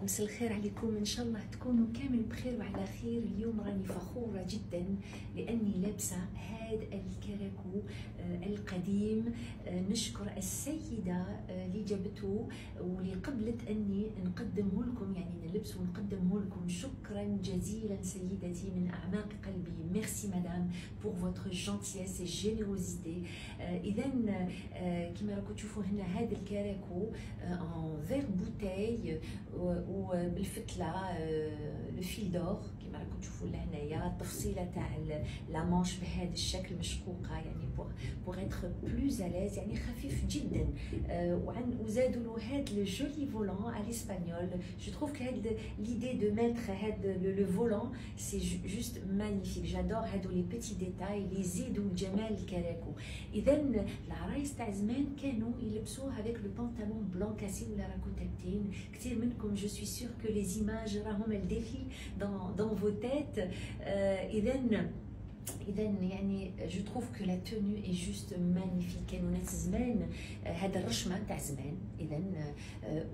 مساء الخير عليكم، ان شاء الله تكونوا كامل بخير وعلى خير. اليوم راني فخوره جدا لاني لابسه هذا الكراكو القديم. نشكر السيده اللي جابته واللي قبلت اني نقدمه لكم، يعني نلبسه ونقدمه لكم. شكرا جزيلا سيدتي من اعماق قلبي. ميرسي مدام pour votre gentillesse et générosité. اذا كما راكم تشوفوا هنا هذا الكراكو en verre bouteille وبالفتله لو فيل دور كما راكم تشوفوا لهنايا. التفصيله تاع لا مانش بهذا الشكل مشقوقه، يعني بوغ اتر بلوز اليز، يعني خفيف جدا. وزادوا له هذا لو جولي فولون على الاسبانيول. جو تروف كو هاد ليدي دو ميتر هذا لو فولون سي جوست مانيفيك. جادور هادو لي بيتي ديتاي اللي يزيدوا جمال الكراكو. اذا العرايس تاع زمان كانوا يلبسوه avec le pantalon blanc cassé ولا راكم تابتين. كثير منكم je suis sûre que les images راهم elles défilent dans vos têtes. إذا يعني جو تروف كو لا تونو اي جوست مانيفيك. كانوا ناس زمان هذا الرشمه تاع زمان، اذا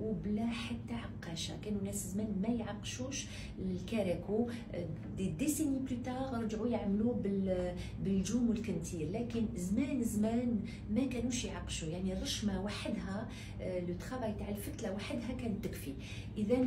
وبلا حتى عقاشه. كانوا ناس زمان ما يعقشوش الكراكو. دي ديسيني بلوتار رجعوا يعملوه بالجوم والكنتير، لكن زمان ما كانوش يعقشوا. يعني الرشمه وحدها، لو ترافاي تاع الفتله وحدها كانت تكفي. اذا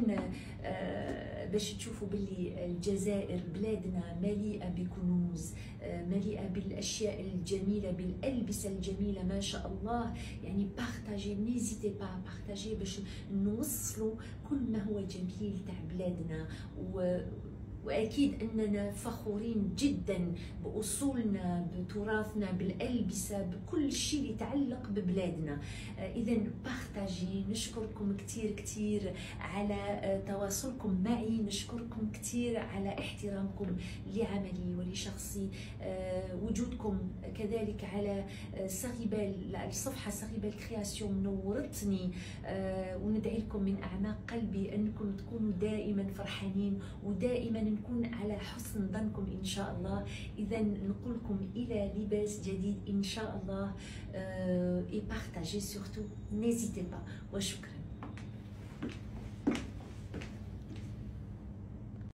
باش تشوفوا باللي الجزائر بلادنا مليئه بكنوز، مليئه بالاشياء الجميله، بالالبسه الجميله ما شاء الله. يعني بارطاجي، نيزيتي با بارطاجي باش نوصلوا كل ما هو جميل تاع بلادنا. واكيد اننا فخورين جدا باصولنا، بتراثنا، بالالبسه، بكل شيء اللي يتعلق ببلادنا. اذا بارطاجي. نشكركم كثير على تواصلكم معي، نشكركم كثير على احترامكم لعملي ولشخصي، وجودكم كذلك على ساريبال، الصفحه ساريبال كرياسيون منورتني. وندعي لكم من اعماق قلبي انكم تكونوا دائما فرحانين ودائما نكون على حسن ظنكم ان شاء الله. اذا نقول لكم الى لباس جديد ان شاء الله. et partagez surtout, n'hésitez pas. وشكرا.